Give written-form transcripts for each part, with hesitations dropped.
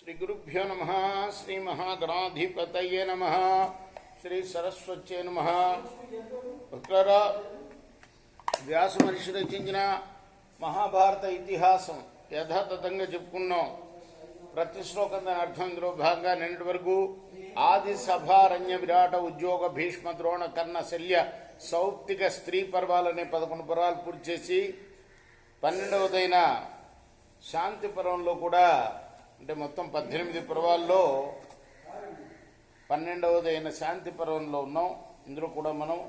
श्री गुरुभ्यो नमः। श्री महागणाधिपतये नमः। श्री सरस्वत्यै नमः। భక్తులారా, వ్యాస మహర్షి రచించిన మహాభారత ఇతిహాసం యథాతథంగా చెప్పుకున్నాం. ప్రతి శ్లోకం దాని అర్థం ఇందులో భాగంగా నిన్నటి వరకు ఆది సభారణ్య విరాట ఉద్యోగ భీష్మ ద్రోణ కర్ణ శల్య సౌప్తిక స్త్రీ పర్వాలనే 11 పర్వాలు పూర్తి చేసి 12వదైన శాంతి పర్వంలో కూడా, అంటే మొత్తం 18 పర్వాల్లో 12వదైన శాంతి పర్వంలో ఉన్నాం. ఇందులో కూడా మనం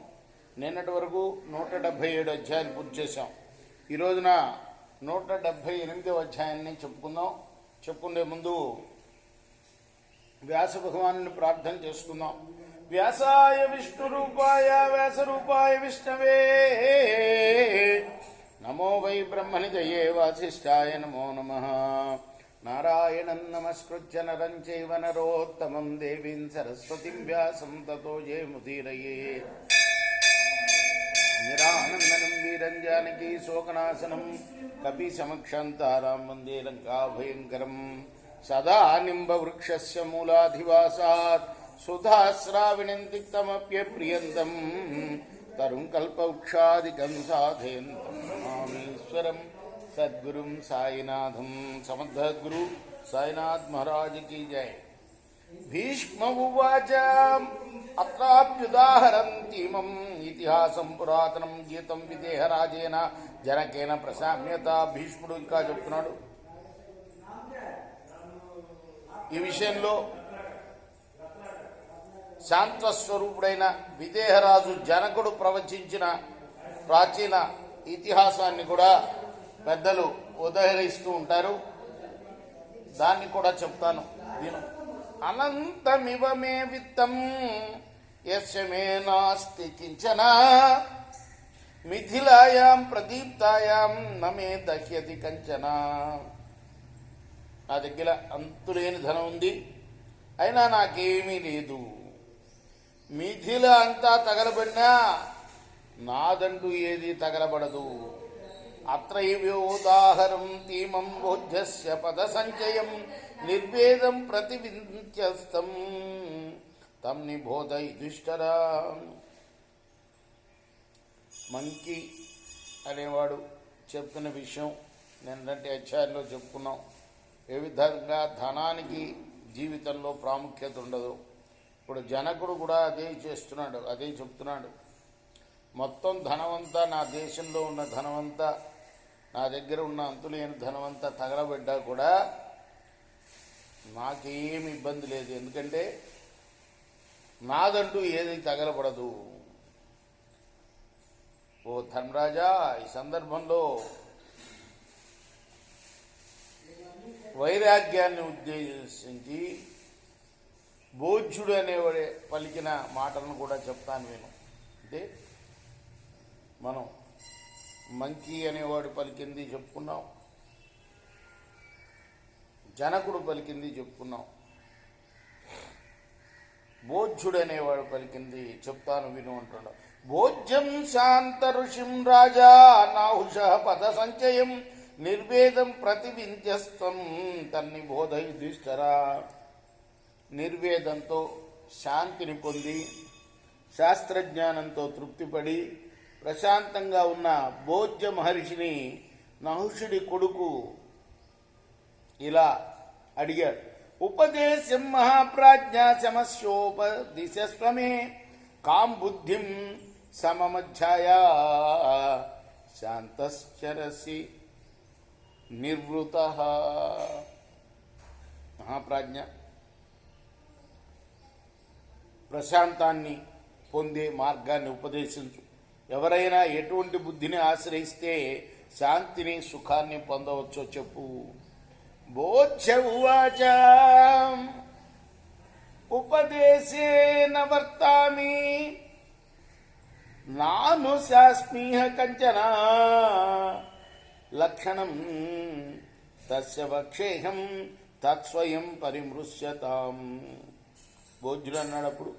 నిన్నటి వరకు 177 అధ్యాయాలు పూర్తి చేశాం. ఈ రోజున 178వ అధ్యాయాన్ని చెప్పుకుందాం. చెప్పుకునే ముందు వ్యాస భగవాను ప్రార్థన చేసుకుందాం. వ్యాసాయ విష్ణు రూపాయ వ్యాస రూపాయ విష్ణవే నమో వై బ్రహ్మనిధయే వాసిష్ఠాయ నమో నమః. నారాయణం నమస్కృత్య నరం చైవ నరోత్తమం దేవీం సరస్వతిం వ్యాసం తతో జయముదీరయే. నిరానందనం వీరం జానకీ శోకనాశనం కపి సమక్షాంతారాం వందే లంకాభయంకరం. సదా నింబవృక్షస్య మూలాధివాసాత్ సుధాస్రావిణం తిక్తమప్యప్రియంతం తరుం కల్పవృక్షాదికం సాధయంతం నమామీశ్వరం సద్గురుం సాయినాథం. సమర్థగురు సాయినాథ్ మహారాజ్ की जय. భీష్మ ఉవాచ అత్రాప్యుదాహరంతిమం ఇతిహాసం పురాతనం గీతం విదేహరాజేన జనకేన ప్రశామ్యత. భీష్ముడు ఇంకా చెప్తున్నాడు ఈ విషయంలో. శాంతస్వరూపుడైన విదేహరాజు జనకుడు ప్రవచించిన ప్రాచీన ఇతిహాసాన్ని కూడా పెద్దలు ఉదహరిస్తూ ఉంటారు. దాన్ని కూడా చెప్తాను. దీని అనంతమివ మే విత్తం యస్య మే నాస్తి కించన మిథిలాయాం ప్రదీప్తాయాం నమే దహ్యతి కంచన. నా దగ్గర అంతులేని ధనం ఉంది, అయినా నాకేమీ లేదు. మిథిల అంతా తగలబడినా నాదంటూ ఏది తగలబడదు. అత్రైవోదాహరం తీమం బోధ్యస్య పద సంచయం నిర్వేదం ప్రతివింత్యస్తం తం నిబోధ యుధిష్ఠిరా. మంకి అనేవాడు చెప్తున్న విషయం నిన్నటి అధ్యాయంలో చెప్పుకున్నాం. ఏ విధంగా ధనానికి జీవితంలో ప్రాముఖ్యత ఉండదు. ఇప్పుడు జనకుడు కూడా అదే చేస్తున్నాడు, అదే చెప్తున్నాడు. మొత్తం ధనమంతా, నా దేశంలో ఉన్న ధనమంతా, నా దగ్గర ఉన్న అంతులేని ధనమంతా తగలబడ్డా కూడా నాకేమి ఇబ్బంది లేదు. ఎందుకంటే నాదంటూ ఏది తగలబడదు. ఓ ధర్మరాజా, ఈ సందర్భంలో వైరాగ్యాన్ని ఉద్దేశించి బోధ్యుడు అనేవాడే పలికిన మాటలను కూడా చెప్తాను నేను. అంటే మనం మంకీ అనేవాడు పలికింది చెప్పుకున్నాం, జనకుడు పలికింది చెప్పుకున్నాం, బోధ్యుడు అనేవాడు పలికింది చెప్తాను విను అంటున్నాడు. భోజ్యం శాంత ఋషిం రాజా నాహుష పద సంచయం నిర్వేదం ప్రతివింధ్యస్తం తన్ని బోధ యుధిష్ఠిరా. నిర్వేదంతో శాంతిని పొంది శాస్త్రజ్ఞానంతో తృప్తిపడి ప్రశాంతంగా ఉన్న భోజ్య మహర్షిని నహుషుడి కొడుకు ఇలా అడిగాడు. ఉపదేశం మహాప్రాజ్ఞ సమస్యోపదిశస్వమే కాం బుద్ధిం సమమధ్యాయ శాంతశ్చరసి నిర్వృత. మహాప్రాజ్ఞ, ప్రశాంతాన్ని పొందే మార్గాన్ని ఉపదేశించు. ఎవరైనా ఎటువంటి బుద్ధిని ఆశ్రయిస్తే శాంతిని సుఖాన్ని పొందవచ్చో చెప్పు. బోధ్య ఉవాచ ఉపదేశేన వర్తామి నానుశాస్మిహ కంచన లక్షణం తస్య వక్షేహం తత్స్వయం పరిమృశ్యతాం. బోధ్యుడు అన్నాడప్పుడు,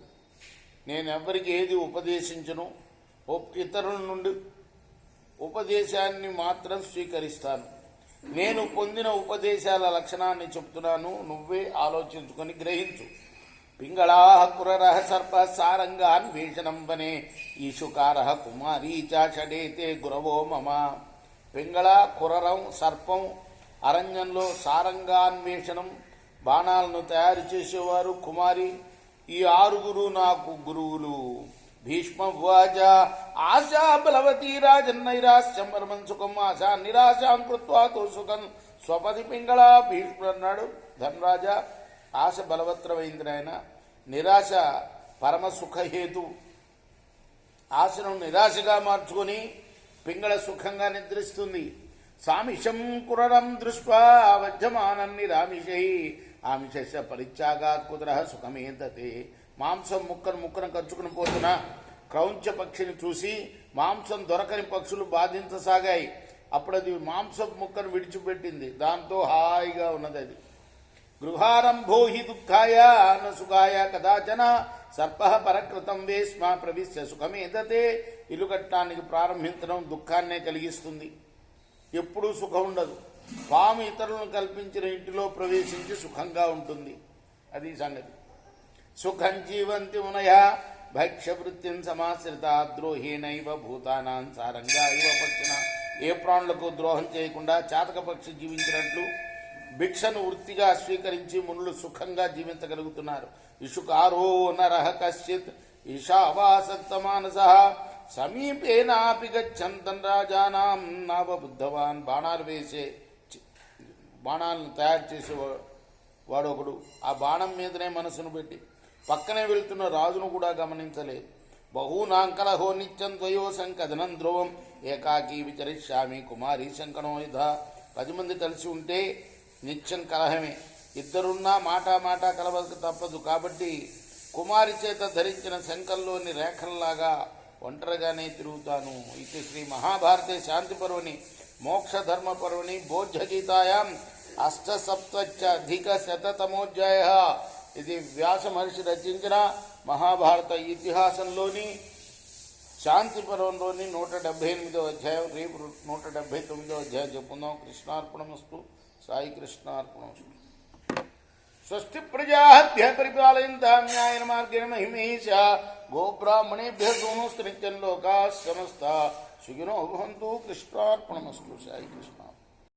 నేనెవ్వరికి ఏది ఉపదేశించను, ఇతరుల నుండి ఉపదేశాన్ని మాత్రం స్వీకరిస్తాను. నేను పొందిన ఉపదేశాల లక్షణాన్ని చెప్తున్నాను, నువ్వే ఆలోచించుకొని గ్రహించు. పింగళా కురర సర్ప సారంగాన్వేషణం వనే ఈశుకార కుమారీ చాషడేతే గురవో మమ. పింగళ, కురరం, సర్పం, అరణ్యంలో సారంగాన్వేషణం, బాణాలను తయారు చేసేవారు కుమారి, ఈ ఆరుగురు నాకు గురువులు. భీష్మవాచ ఆశా బలవతీ రాజన్నైరాశ్యం పరమం సుఖం ఆశా నిరాశాం కృత్వాతో సుఖం స్వపతి పింగళ. భీష్ముడు అన్నాడు, ధర్మరాజా, ఆశ బలవత్తరమైంది ఆయన, నిరాశ పరమ సుఖహేతు. ఆశను నిరాశగా మార్చుకొని పింగళ సుఖంగా నిద్రిస్తుంది. సామిషం కురరం దృష్ట్వా వజ్యమానన్ని రామిషై ఆమిష పరిత్యాగాత్ కుదర సుఖమేతతే. మాంసం ముక్కను కరుచుకుని పోతున్న క్రౌంచ పక్షిని చూసి మాంసం దొరకని పక్షులు బాధించసాగాయి. అప్పుడు అది మాంసం ముక్కను విడిచిపెట్టింది, దాంతో హాయిగా ఉన్నది. అది గృహారంభో హి దుఃఖాయ న సుఖాయ కదాచన సర్ప పరకృతం వేస్మ ప్రవిశ్య సుఖమేదతే. ఇల్లు కట్టడానికి ప్రారంభించడం దుఃఖాన్నే కలిగిస్తుంది, ఎప్పుడూ సుఖం ఉండదు. పాము ఇతరులను కల్పించిన ఇంటిలో ప్రవేశించి సుఖంగా ఉంటుంది, అది సంగతి. సుఖం జీవంతి మునయ భక్ష్యవృత్తిం సమాశ్రిత ద్రోహేనైవ భూతానాం సారంగా ఇవ పక్షిణ. ఏ ప్రాణులకు ద్రోహం చేయకుండా చాతక పక్షి జీవించినట్లు భిక్షను వృత్తిగా స్వీకరించి మునులు సుఖంగా జీవించగలుగుతున్నారు. ఇషుకారో నరః కశ్చిత్ ఈశావాసక్త మానస సమీపేనాపి గచ్చంతం రాజానాం నావబుద్ధవాన్. బాణాలను తయారు చేసే వాడొకడు ఆ బాణం మీదనే మనసును పెట్టి పక్కనే వెళ్తున్న రాజును కూడా గమనించలేదు. బహూనాంకలహో నిత్యం ద్వయో సంకథనం ధ్రువం ఏకాకీ విచరిష్యామి కుమారీ శంకనో యుధ. 10 మంది కలిసి ఉంటే నిత్యం కలహమే, ఇద్దరున్నా మాట కలవక తప్పదు. కాబట్టి కుమారి చేత ధరించిన శంఖంలోని రేఖల్లాగా ఒంటరిగానే తిరుగుతాను. ఇది శ్రీ మహాభారతే శాంతి పర్వని మోక్షధర్మ పర్వని బోధ్యగీతాయాం 8,700 ఇది వ్యాస మహర్షి రచించిన మహాభారత ఇతిహాసంలోని శాంతి పర్వంలోని 178వ అధ్యాయం. రేపు 179వ అధ్యాయం చెప్పుకుందాం. కృష్ణార్పణమస్తు. సాయి కృష్ణార్పణమస్తు. స్వస్తి ప్రజాభ్య పరిపాలయంతాం న్యాయేన మార్గేణ మహిమేష గోబ్రాహ్మణేభ్య సోమస్తు నిత్యం లోకాః సమస్తా సుఖినో భవంతు. కృష్ణార్పణమస్తు. సాయి కృష్ణ.